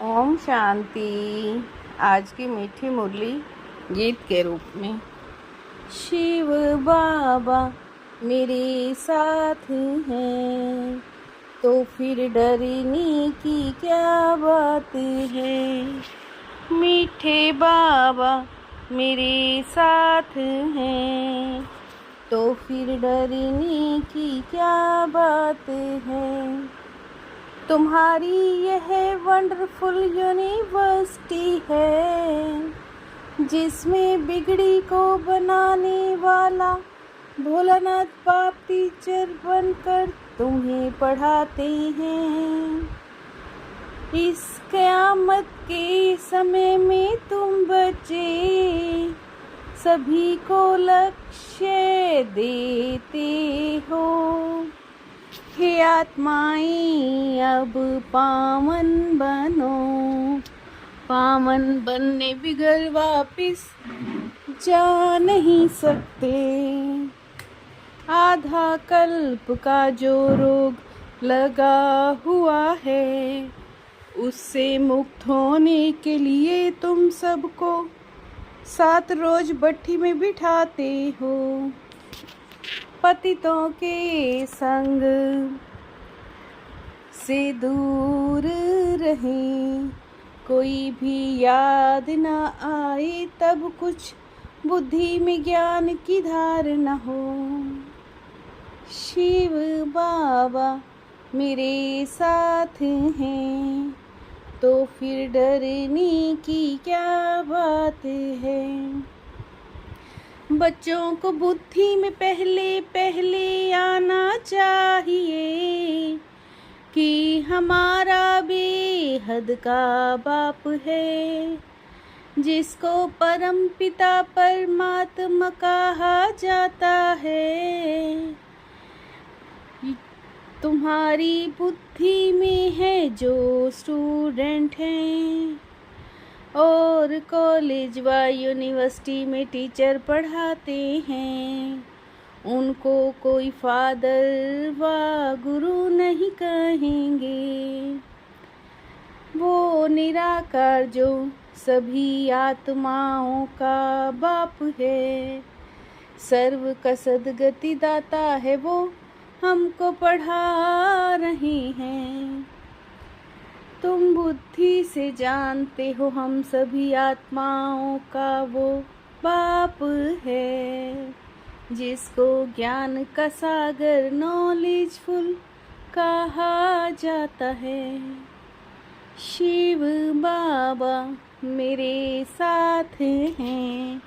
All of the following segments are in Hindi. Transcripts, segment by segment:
ओम शांति। आज की मीठी मुरली गीत के रूप में। शिव बाबा मेरे साथ हैं तो फिर डरने की क्या बात है। मीठे बाबा मेरे साथ हैं तो फिर डरने की क्या बात है। तुम्हारी यह वंडरफुल यूनिवर्सिटी है जिसमें बिगड़ी को बनाने वाला भोलानाथ बाप टीचर बनकर तुम्हें पढ़ाते हैं। इस क़यामत के समय में तुम बच्चे सभी को लक्ष्य देते हो। हे आत्माएं अब पावन बनो, पावन बनने बिगड़ वापिस जा नहीं सकते। आधा कल्प का जो रोग लगा हुआ है उससे मुक्त होने के लिए तुम सबको 7 रोज भट्टी में बिठाते हो। पतितों के संग से दूर रहें, कोई भी याद न आए तब कुछ बुद्धि में ज्ञान की धार न हो। शिव बाबा मेरे साथ हैं तो फिर डरने की क्या बात है। बच्चों को बुद्धि में पहले पहले आना चाहिए कि हमारा बेहद का बाप है जिसको परम पिता परमात्मा कहा जाता है। तुम्हारी बुद्धि में है जो स्टूडेंट हैं और कॉलेज व यूनिवर्सिटी में टीचर पढ़ाते हैं, उनको कोई फादर व गुरु नहीं कहेंगे। वो निराकार जो सभी आत्माओं का बाप है, सर्व का सद्गति दाता है, वो हमको पढ़ा रहे हैं। तुम बुद्धि से जानते हो हम सभी आत्माओं का वो बाप है जिसको ज्ञान का सागर नॉलेजफुल कहा जाता है। शिव बाबा मेरे साथ हैं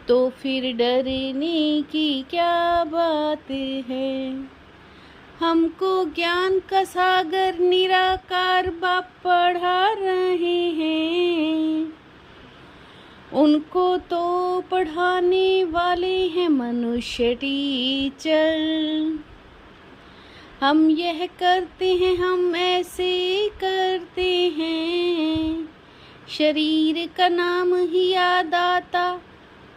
तो फिर डरने की क्या बात है। हमको ज्ञान का सागर निराकार बाप पढ़ा रहे हैं, उनको तो पढ़ाने वाले हैं मनुष्य टीचर। हम यह करते हैं, हम ऐसे करते हैं, शरीर का नाम ही याद आता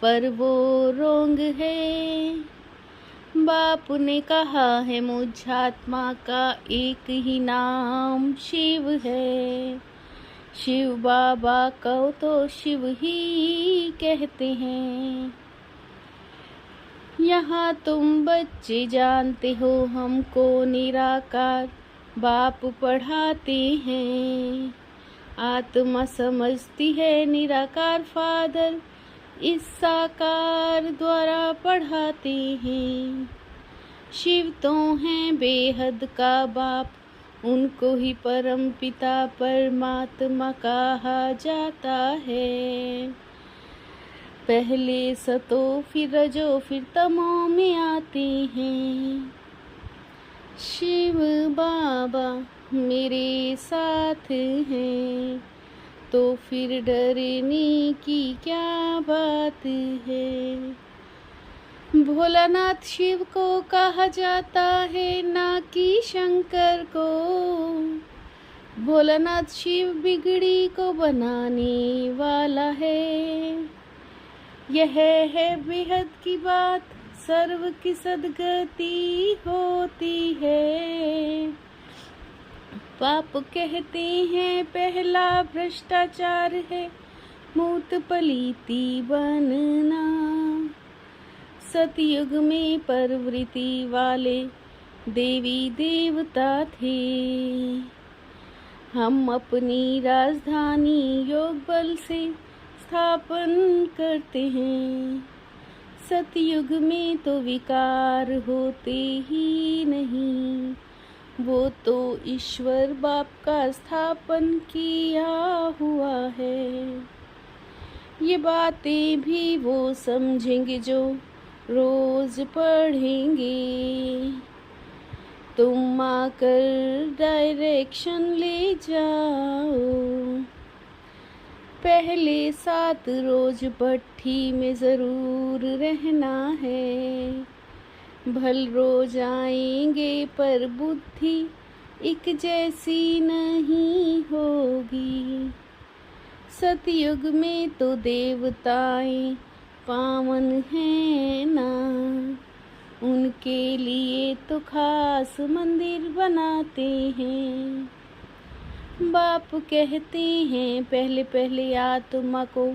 पर वो रोंग है। बाप ने कहा है मुझ आत्मा का एक ही नाम शिव है। शिव बाबा को तो शिव ही कहते हैं। यहाँ तुम बच्चे जानते हो हमको निराकार बाप पढ़ाते हैं। आत्मा समझती है निराकार फादर इस साकार द्वारा पढ़ाते हैं। शिव तो हैं बेहद का बाप, उनको ही परम पिता परमात्मा कहा जाता है। पहले सतो फिर रजो फिर तमो में आते हैं। शिव बाबा मेरे साथ हैं तो फिर डरने की क्या बात है। भोलानाथ शिव को कहा जाता है ना कि शंकर को। भोलानाथ शिव बिगड़ी को बनाने वाला है। यह है बेहद की बात, सर्व की सद्गति होती है। बाप कहते हैं पहला भ्रष्टाचार है मूत पलीती बनना। सतयुग में प्रवृत्ति वाले देवी देवता थे। हम अपनी राजधानी योग बल से स्थापन करते हैं। सतयुग में तो विकार होते ही नहीं, वो तो ईश्वर बाप का स्थापन किया हुआ है। ये बातें भी वो समझेंगे जो रोज पढ़ेंगे। तुम आकर डायरेक्शन ले जाओ। पहले 7 रोज भट्ठी में ज़रूर रहना है। भल रोज आएंगे पर बुद्धि एक जैसी नहीं होगी। सतयुग में तो देवताएं पावन हैं ना, उनके लिए तो खास मंदिर बनाते हैं। बाप कहते हैं पहले पहले आत्मा को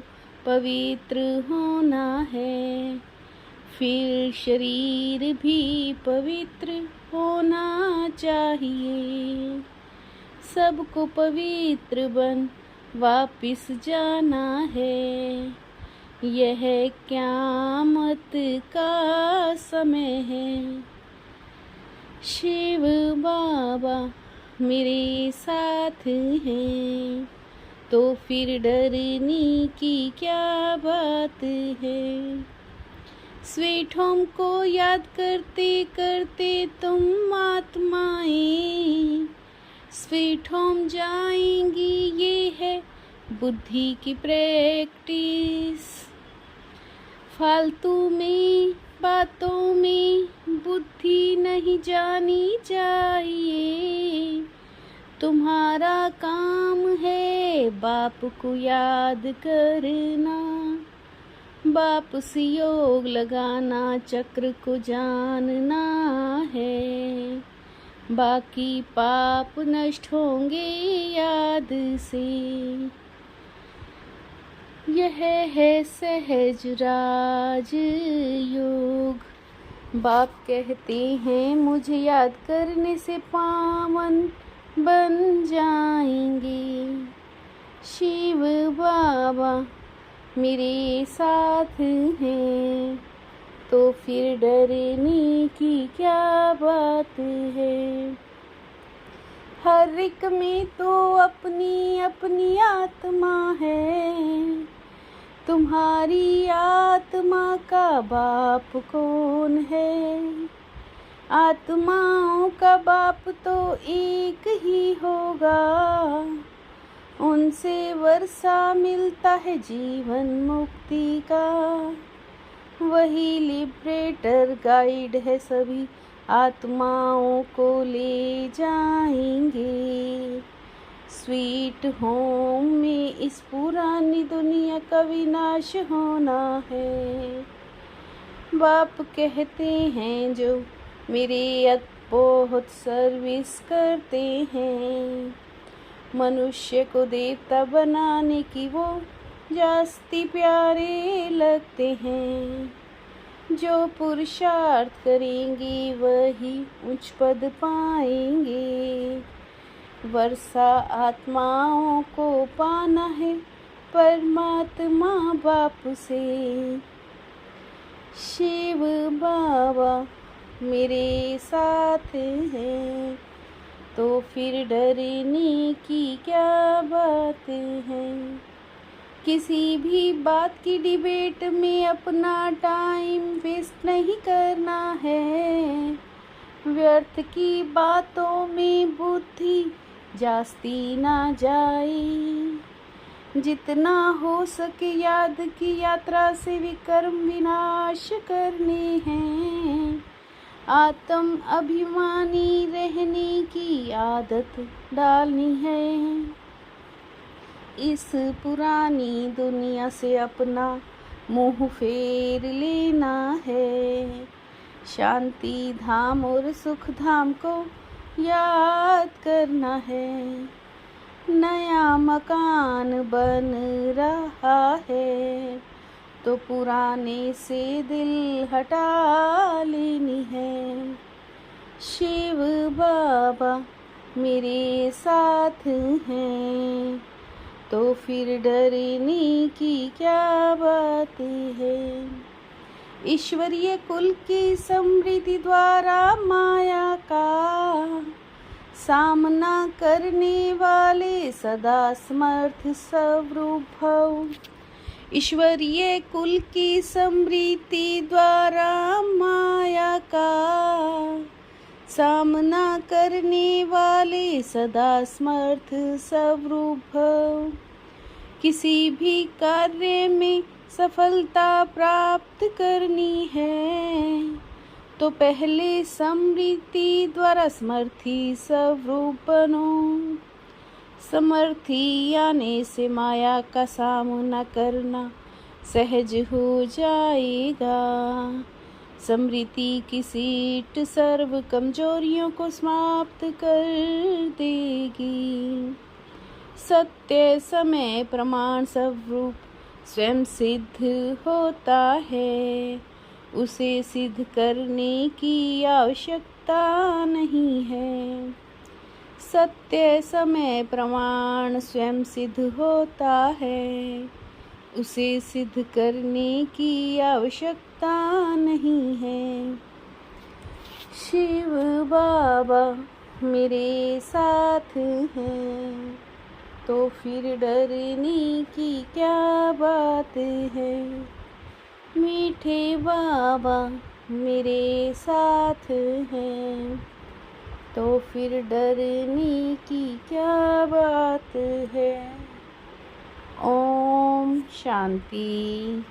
पवित्र होना है, फिर शरीर भी पवित्र होना चाहिए। सबको पवित्र बन वापिस जाना है। यह क़यामत का समय है। शिव बाबा मेरे साथ हैं, तो फिर डरने की क्या बात है। स्वीट होम को याद करते करते तुम आत्माएं स्वीट होम जाएंगी। ये है बुद्धि की प्रैक्टिस। फालतू में बातों में बुद्धि नहीं जानी चाहिए। तुम्हारा काम है बाप को याद करना, बाप से योग लगाना, चक्र को जानना है। बाकी पाप नष्ट होंगे याद से। यह है सहज राज योग। बाप कहते हैं मुझे याद करने से पावन बन जाएंगे। शिव बाबा मेरे साथ हैं, तो फिर डरने की क्या बात है। हर एक में तो अपनी अपनी आत्मा है। तुम्हारी आत्मा का बाप कौन है। आत्माओं का बाप तो एक ही होगा, उनसे वर्षा मिलता है जीवन मुक्ति का। वही लिबरेटर गाइड है, सभी आत्माओं को ले जाएंगे स्वीट होम में। इस पुरानी दुनिया का विनाश होना है। बाप कहते हैं जो मेरे बहुत सर्विस करते हैं, मनुष्य को देवता बनाने की वो जास्ती प्यारे लगते हैं। जो पुरुषार्थ करेंगे वही उच्च पद पाएंगे। वर्षा आत्माओं को पाना है परमात्मा बाप से। शिव बाबा मेरे साथ हैं, तो फिर डरने की क्या बात है। किसी भी बात की डिबेट में अपना टाइम वेस्ट नहीं करना है। व्यर्थ की बातों में बुद्धि जास्ती ना जाए। जितना हो सके याद की यात्रा से विकर्म विनाश करने हैं। आत्म अभिमानी रहने की आदत डालनी है। इस पुरानी दुनिया से अपना मुंह फेर लेना है। शांति धाम और सुख धाम को याद करना है। नया मकान बन रहा है तो पुराने से दिल हटा लेनी है। शिव बाबा मेरे साथ हैं तो फिर डरने की क्या बात है। ईश्वरीय कुल की समृद्धि द्वारा माया का सामना करने वाले सदा समर्थ स्वरूप भव। ईश्वरीय कुल की समृद्धि द्वारा माया का सामना करने वाले सदा समर्थ स्वरूप भव। किसी भी कार्य में सफलता प्राप्त करनी है तो पहले समृद्धि द्वारा समर्थी स्वरूप बनो। समर्थी आने से माया का सामना करना सहज हो जाएगा। समृद्धि की सीट सर्व कमजोरियों को समाप्त कर देगी। सत्य समय प्रमाण स्वरूप स्वयं सिद्ध होता है, उसे सिद्ध करने की आवश्यकता नहीं है। सत्य समय प्रमाण स्वयं सिद्ध होता है, उसे सिद्ध करने की आवश्यकता नहीं है। शिव बाबा मेरे साथ हैं तो फिर डरने की क्या बात है। मीठे बाबा मेरे साथ हैं तो फिर डरने की क्या बात है। ओम शांति।